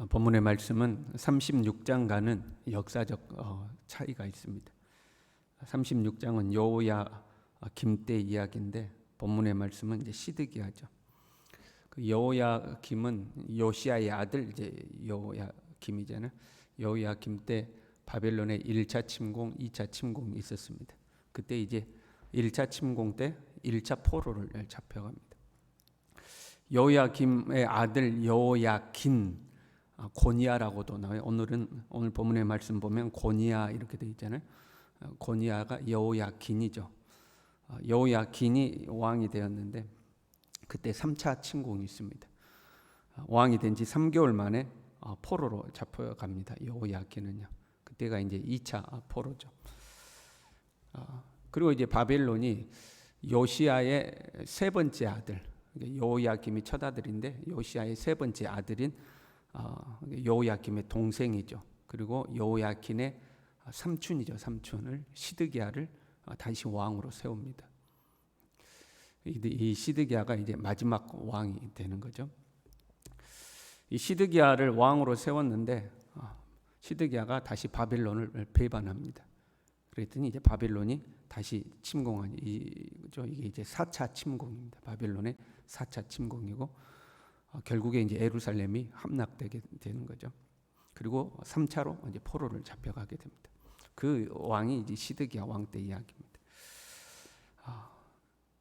본문의 말씀은 36장과는 역사적 차이가 있습니다. 36장은 여호야김 때 이야기인데 본문의 말씀은 이제 시드기야죠. 그 여호야김은 요시야의 아들 이제 여호야김이잖아요. 여호야김 때 바벨론의 1차 침공, 2차 침공이 있었습니다. 그때 이제 1차 침공 때 1차 포로를 잡혀갑니다. 여호야김의 아들 여호야긴, 고니야라고도 나와요. 오늘 본문의 말씀 보면 고니야 이렇게 되어 있잖아요. 고니야가 여호야긴이죠. 여호야긴이 왕이 되었는데 그때 3차 침공이 있습니다. 왕이 된 지 3개월 만에 포로로 잡혀갑니다. 여호야긴은요. 그때가 이제 2차 포로죠. 그리고 이제 바벨론이 요시야의 세 번째 아들, 여호야김이 첫 아들인데 요시야의 세 번째 아들인 여호야김의 동생이죠. 그리고 여호야긴의 삼촌이죠. 삼촌을 시드기야를 다시 왕으로 세웁니다. 이 시드기야가 이제 마지막 왕이 되는 거죠. 이 시드기야를 왕으로 세웠는데 시드기야가 다시 바벨론을 배반합니다. 그랬더니 이제 바벨론이 다시 침공한 이게 이제 4차 침공입니다. 바벨론의 4차 침공이고 결국에 이제 예루살렘이 함락되게 되는 거죠. 그리고 3차로 이제 포로를 잡혀가게 됩니다. 그 왕이 이제 시드기야 왕 때 이야기입니다.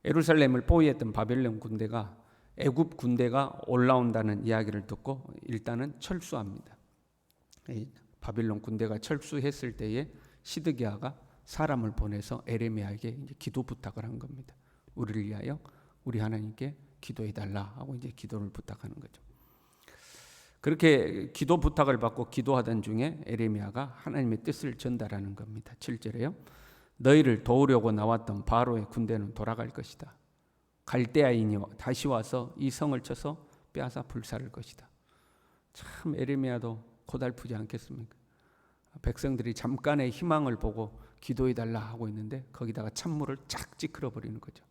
예루살렘을 포위했던 바벨론 군대가 애굽 군대가 올라온다는 이야기를 듣고 일단은 철수합니다. 바벨론 군대가 철수했을 때에 시드기야가 사람을 보내서 에레미야에게 이제 기도 부탁을 한 겁니다. 우리를 위하여 우리 하나님께 기도해 달라 하고 이제 기도를 부탁하는 거죠. 그렇게 기도 부탁을 받고 기도하던 중에 에레미야가 하나님의 뜻을 전달하는 겁니다. 7절에요. 너희를 도우려고 나왔던 바로의 군대는 돌아갈 것이다. 갈대아인이 다시 와서 이 성을 쳐서 빼앗아 불사를 것이다. 참 에레미야도 고달프지 않겠습니까? 백성들이 잠깐의 희망을 보고 기도해 달라 하고 있는데 거기다가 찬물을 쫙 찌그러 버리는 거죠.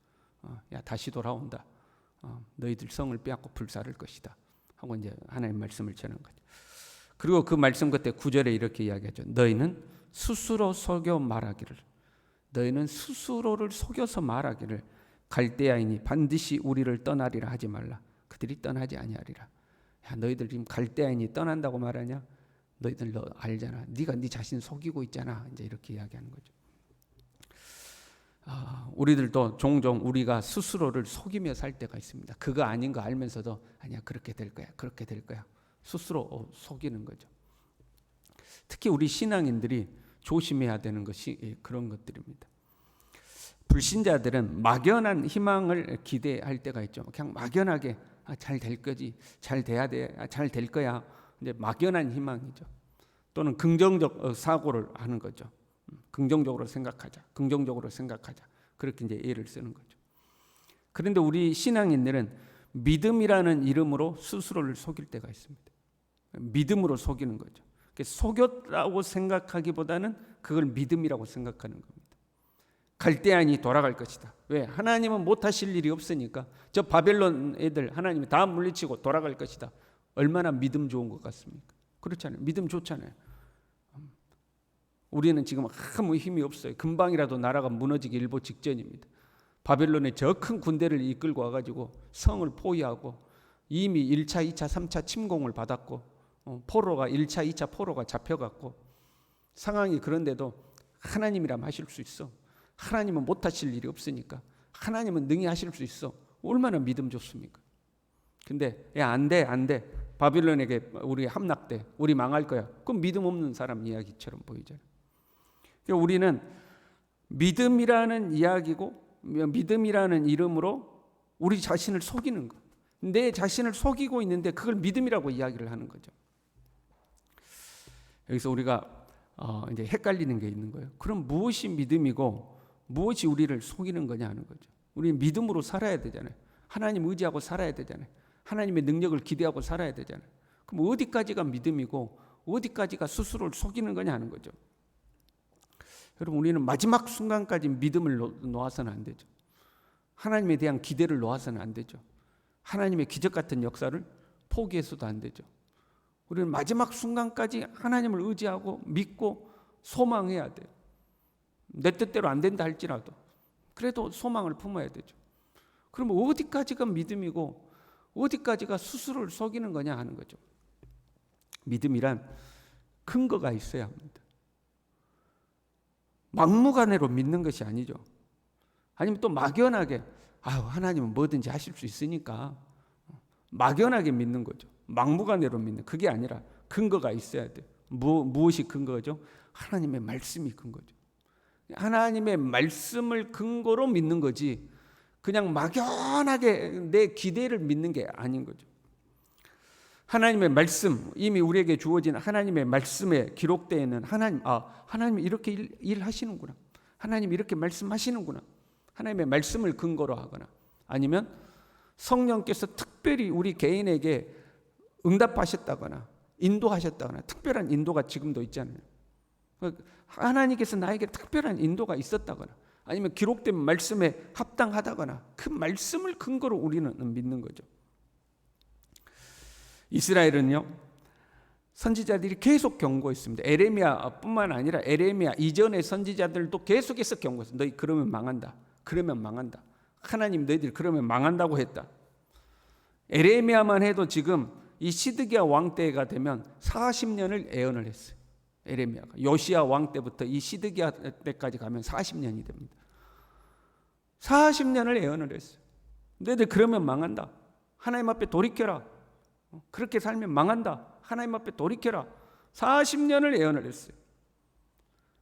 야 다시 돌아온다. 너희들 성을 빼앗고 불사를 것이다 하고 이제 하나님의 말씀을 전한 거죠. 그리고 그 말씀 끝에 9절에 이렇게 이야기하죠. 너희는 스스로 속여 말하기를, 너희는 스스로를 속여서 말하기를 갈대아인이 반드시 우리를 떠나리라 하지 말라. 그들이 떠나지 아니하리라. 야 너희들 지금 갈대아인이 떠난다고 말하냐? 너희들 너 알잖아. 네가 네 자신 속이고 있잖아. 이제 이렇게 이야기하는 거죠. 우리들도 종종 우리가 스스로를 속이며 살 때가 있습니다. 그거 아닌 거 알면서도 아니야 그렇게 될 거야 그렇게 될 거야 스스로 속이는 거죠. 특히 우리 신앙인들이 조심해야 되는 것이 그런 것들입니다. 불신자들은 막연한 희망을 기대할 때가 있죠. 그냥 막연하게 잘 될 거지, 잘 돼야 돼, 잘 될 거야. 이제 막연한 희망이죠. 또는 긍정적 사고를 하는 거죠. 긍정적으로 생각하자. 긍정적으로 생각하자. 그렇게 이제 예를 쓰는 거죠. 그런데 우리 신앙인들은 믿음이라는 이름으로 스스로를 속일 때가 있습니다. 믿음으로 속이는 거죠. 속였다고 생각하기보다는 그걸 믿음이라고 생각하는 겁니다. 갈대아인이 돌아갈 것이다. 왜? 하나님은 못하실 일이 없으니까. 저 바벨론 애들 하나님이 다 물리치고 돌아갈 것이다. 얼마나 믿음 좋은 것 같습니까? 그렇잖아요. 믿음 좋잖아요. 우리는 지금 아무 힘이 없어요. 금방이라도 나라가 무너지기 일보 직전입니다. 바벨론의 저 큰 군대를 이끌고 와가지고 성을 포위하고 이미 1차, 2차, 3차 침공을 받았고 포로가 1차, 2차 포로가 잡혀갔고 상황이 그런데도 하나님이라면 하실 수 있어. 하나님은 못하실 일이 없으니까 하나님은 능히 하실 수 있어. 얼마나 믿음 좋습니까? 근데 야 안 돼. 바빌론에게 우리 함락돼. 우리 망할 거야. 그럼 믿음 없는 사람 이야기처럼 보이잖아요. 우리는 믿음이라는 이야기고 믿음이라는 이름으로 우리 자신을 속이는 것. 내 자신을 속이고 있는데 그걸 믿음이라고 이야기를 하는 거죠. 여기서 우리가 이제 헷갈리는 게 있는 거예요. 그럼 무엇이 믿음이고 무엇이 우리를 속이는 거냐 하는 거죠. 우리는 믿음으로 살아야 되잖아요. 하나님 의지하고 살아야 되잖아요. 하나님의 능력을 기대하고 살아야 되잖아요. 그럼 어디까지가 믿음이고 어디까지가 스스로를 속이는 거냐 하는 거죠. 여러분 우리는 마지막 순간까지 믿음을 놓아서는 안 되죠. 하나님에 대한 기대를 놓아서는 안 되죠. 하나님의 기적 같은 역사를 포기해서도 안 되죠. 우리는 마지막 순간까지 하나님을 의지하고 믿고 소망해야 돼요. 내 뜻대로 안 된다 할지라도 그래도 소망을 품어야 되죠. 그러면 어디까지가 믿음이고 어디까지가 스스로를 속이는 거냐 하는 거죠. 믿음이란 근거가 있어야 합니다. 막무가내로 믿는 것이 아니죠. 아니면 또 막연하게 하나님은 뭐든지 하실 수 있으니까 막연하게 믿는 거죠. 막무가내로 믿는, 그게 아니라 근거가 있어야 돼요. 무엇이 근거죠? 하나님의 말씀이 근거죠. 하나님의 말씀을 근거로 믿는 거지 그냥 막연하게 내 기대를 믿는 게 아닌 거죠. 하나님의 말씀, 이미 우리에게 주어진 하나님의 말씀에 기록되어 있는 하나님이 이렇게 일하시는구나, 하나님이 이렇게 말씀하시는구나, 하나님의 말씀을 근거로 하거나, 아니면 성령께서 특별히 우리 개인에게 응답하셨다거나 인도하셨다거나, 특별한 인도가 지금도 있잖아요. 하나님께서 나에게 특별한 인도가 있었다거나, 아니면 기록된 말씀에 합당하다거나, 그 말씀을 근거로 우리는 믿는 거죠. 이스라엘은요, 선지자들이 계속 경고했습니다. 에레미야뿐만 아니라 에레미야 이전의 선지자들도 계속해서 경고했어요. 너희 그러면 망한다. 그러면 망한다. 하나님 너희들이 그러면 망한다고 했다. 에레미야만 해도 지금 이 시드기야 왕 때가 되면 40년을 예언을 했어요. 에레미야가 요시야 왕 때부터 이 시드기야 때까지 가면 40년이 됩니다. 40년을 예언을 했어요. 너희들 그러면 망한다. 하나님 앞에 돌이켜라. 그렇게 살면 망한다. 하나님 앞에 돌이켜라. 40년을 예언을 했어요.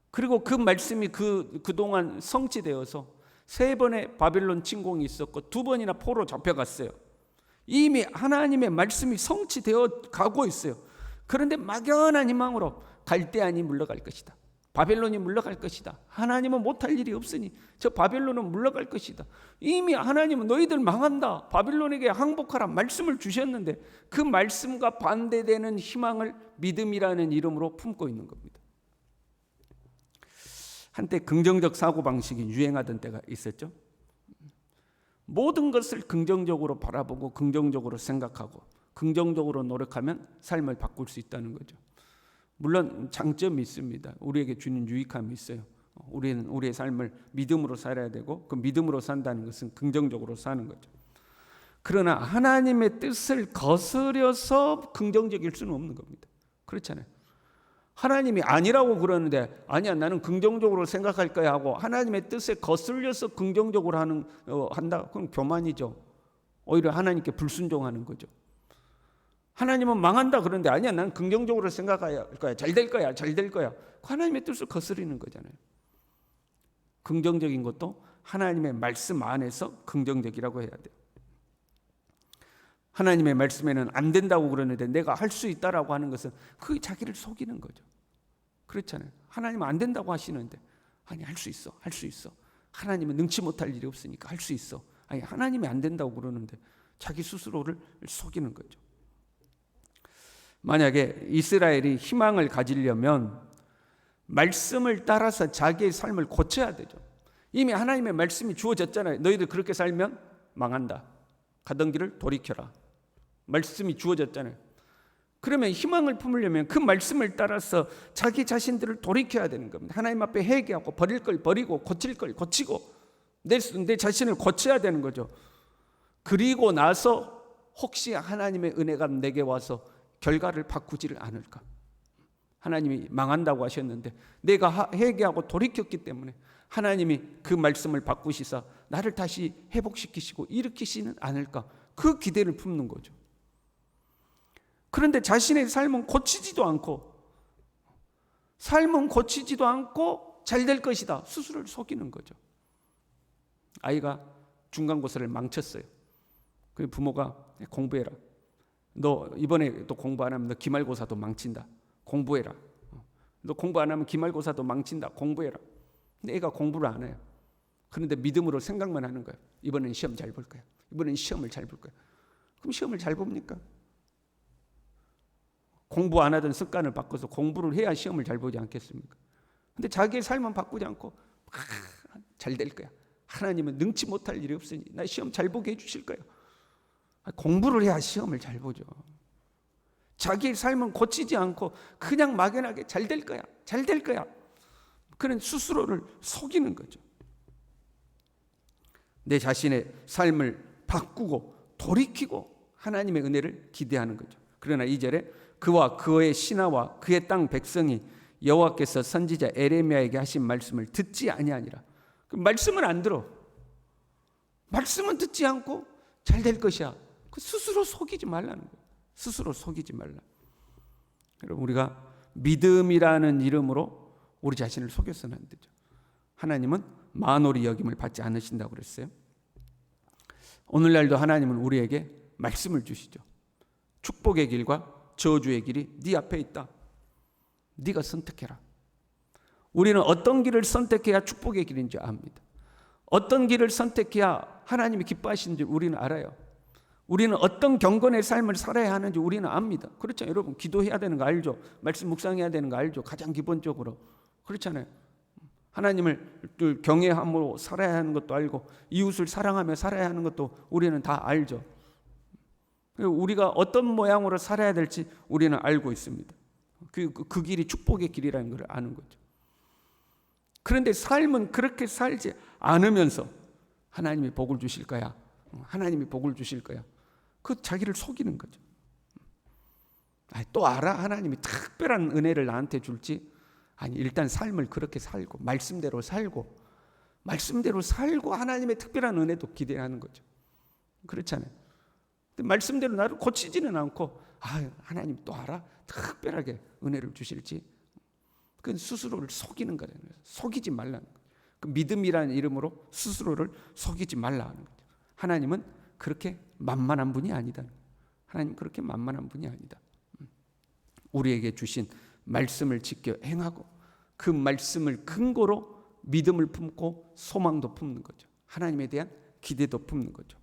그리고 그 말씀이 그동안 성취되어서 3번의 바벨론 침공이 있었고 2번이나 포로 잡혀갔어요. 이미 하나님의 말씀이 성취되어 가고 있어요. 그런데 막연한 희망으로 갈대아인이 물러갈 것이다. 바벨론이 물러갈 것이다. 하나님은 못할 일이 없으니 저 바벨론은 물러갈 것이다. 이미 하나님은 너희들 망한다. 바벨론에게 항복하라 말씀을 주셨는데 그 말씀과 반대되는 희망을 믿음이라는 이름으로 품고 있는 겁니다. 한때 긍정적 사고방식이 유행하던 때가 있었죠. 모든 것을 긍정적으로 바라보고 긍정적으로 생각하고 긍정적으로 노력하면 삶을 바꿀 수 있다는 거죠. 물론 장점이 있습니다. 우리에게 주는 유익함이 있어요. 우리는 우리의 삶을 믿음으로 살아야 되고 그 믿음으로 산다는 것은 긍정적으로 사는 거죠. 그러나 하나님의 뜻을 거스려서 긍정적일 수는 없는 겁니다. 그렇잖아요. 하나님이 아니라고 그러는데 아니야 나는 긍정적으로 생각할 거야 하고 하나님의 뜻에 거슬려서 긍정적으로 한다. 그럼 교만이죠. 오히려 하나님께 불순종하는 거죠. 하나님은 망한다 그러는데 아니야 나는 긍정적으로 생각할 거야. 잘 될 거야. 잘 될 거야. 하나님의 뜻을 거스리는 거잖아요. 긍정적인 것도 하나님의 말씀 안에서 긍정적이라고 해야 돼요. 하나님의 말씀에는 안 된다고 그러는데 내가 할 수 있다라고 하는 것은 그게 자기를 속이는 거죠. 그렇잖아요. 하나님은 안 된다고 하시는데 아니 할 수 있어. 할 수 있어. 하나님은 능치 못할 일이 없으니까 할 수 있어. 아니 하나님이 안 된다고 그러는데 자기 스스로를 속이는 거죠. 만약에 이스라엘이 희망을 가지려면 말씀을 따라서 자기의 삶을 고쳐야 되죠. 이미 하나님의 말씀이 주어졌잖아요. 너희들 그렇게 살면 망한다. 가던 길을 돌이켜라. 말씀이 주어졌잖아요. 그러면 희망을 품으려면 그 말씀을 따라서 자기 자신들을 돌이켜야 되는 겁니다. 하나님 앞에 회개하고 버릴 걸 버리고 고칠 걸 고치고 내 자신을 고쳐야 되는 거죠. 그리고 나서 혹시 하나님의 은혜가 내게 와서 결과를 바꾸지를 않을까. 하나님이 망한다고 하셨는데 내가 회개하고 돌이켰기 때문에 하나님이 그 말씀을 바꾸시사 나를 다시 회복시키시고 일으키시는 않을까. 그 기대를 품는 거죠. 그런데 자신의 삶은 고치지도 않고 잘 될 것이다. 스스로를 속이는 거죠. 아이가 중간고사를 망쳤어요. 그 부모가 공부해라. 너 이번에 또 공부 안 하면 너 기말고사도 망친다. 공부해라. 너 공부 안 하면 기말고사도 망친다. 공부해라. 근데 애가 공부를 안 해요. 그런데 믿음으로 생각만 하는 거예요. 이번엔 시험 잘 볼 거야. 이번엔 시험을 잘 볼 거야. 그럼 시험을 잘 봅니까? 공부 안 하던 습관을 바꿔서 공부를 해야 시험을 잘 보지 않겠습니까? 근데 자기의 삶은 바꾸지 않고 잘 될 거야. 하나님은 능치 못할 일이 없으니 나 시험 잘 보게 해주실 거야. 공부를 해야 시험을 잘 보죠. 자기의 삶은 고치지 않고 그냥 막연하게 잘 될 거야, 잘 될 거야. 그런 스스로를 속이는 거죠. 내 자신의 삶을 바꾸고 돌이키고 하나님의 은혜를 기대하는 거죠. 그러나 2절에 그와 그의 신하와 그의 땅 백성이 여호와께서 선지자 에레미야에게 하신 말씀을 듣지 아니하니라. 그 말씀은 안 들어. 말씀은 듣지 않고 잘 될 것이야. 그 스스로 속이지 말라는 거예요. 스스로 속이지 말라. 여러분, 우리가 믿음이라는 이름으로 우리 자신을 속여서는 안 되죠. 하나님은 만홀히 여김을 받지 않으신다고 그랬어요. 오늘날도 하나님은 우리에게 말씀을 주시죠. 축복의 길과 저주의 길이 네 앞에 있다. 네가 선택해라. 우리는 어떤 길을 선택해야 축복의 길인지 압니다. 어떤 길을 선택해야 하나님이 기뻐하시는지 우리는 알아요. 우리는 어떤 경건의 삶을 살아야 하는지 우리는 압니다. 그렇죠, 여러분? 기도해야 되는 거 알죠? 말씀 묵상해야 되는 거 알죠? 가장 기본적으로. 그렇잖아요. 하나님을 경외함으로 살아야 하는 것도 알고 이웃을 사랑하며 살아야 하는 것도 우리는 다 알죠. 우리가 어떤 모양으로 살아야 될지 우리는 알고 있습니다. 그 길이 축복의 길이라는 걸 아는 거죠. 그런데 삶은 그렇게 살지 않으면서 하나님이 복을 주실 거야, 하나님이 복을 주실 거야, 그 자기를 속이는 거죠. 또 알아? 하나님이 특별한 은혜를 나한테 줄지? 아니, 일단 삶을 그렇게 살고 말씀대로 살고 하나님의 특별한 은혜도 기대하는 거죠. 그렇잖아요. 말씀대로 나를 고치지는 않고 하나님 또 알아? 특별하게 은혜를 주실지? 그건 스스로를 속이는 거라는 거예요. 속이지 말라는 거예요. 그 믿음이라는 이름으로 스스로를 속이지 말라는 거죠. 하나님은 그렇게 만만한 분이 아니다. 하나님 그렇게 만만한 분이 아니다. 우리에게 주신 말씀을 지켜 행하고 그 말씀을 근거로 믿음을 품고 소망도 품는 거죠. 하나님에 대한 기대도 품는 거죠.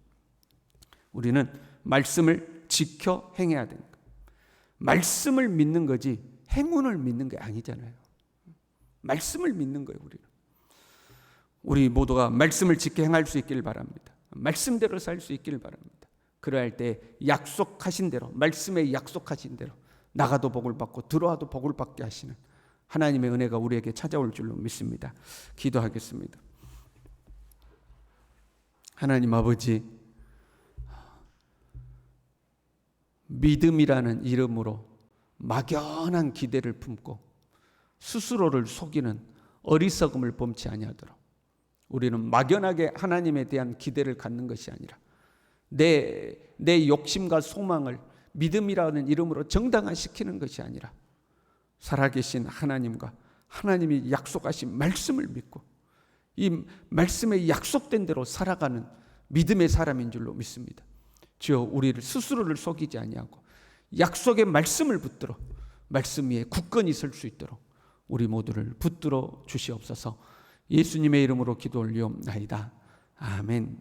우리는 말씀을 지켜 행해야 되는 거예요. 말씀을 믿는 거지 행운을 믿는 게 아니잖아요. 말씀을 믿는 거예요. 우리 모두가 말씀을 지켜 행할 수 있기를 바랍니다. 말씀대로 살 수 있기를 바랍니다. 그러할 때 약속하신 대로, 말씀에 약속하신 대로 나가도 복을 받고 들어와도 복을 받게 하시는 하나님의 은혜가 우리에게 찾아올 줄로 믿습니다. 기도하겠습니다. 하나님 아버지, 믿음이라는 이름으로 막연한 기대를 품고 스스로를 속이는 어리석음을 범치 아니하도록 우리는 막연하게 하나님에 대한 기대를 갖는 것이 아니라 내 욕심과 소망을 믿음이라는 이름으로 정당화시키는 것이 아니라 살아계신 하나님과 하나님이 약속하신 말씀을 믿고 이 말씀에 약속된 대로 살아가는 믿음의 사람인 줄로 믿습니다. 주여, 우리를 스스로를 속이지 아니하고 약속의 말씀을 붙들어 말씀 위에 굳건히 설 수 있도록 우리 모두를 붙들어 주시옵소서. 예수님의 이름으로 기도 올리옵나이다. 아멘.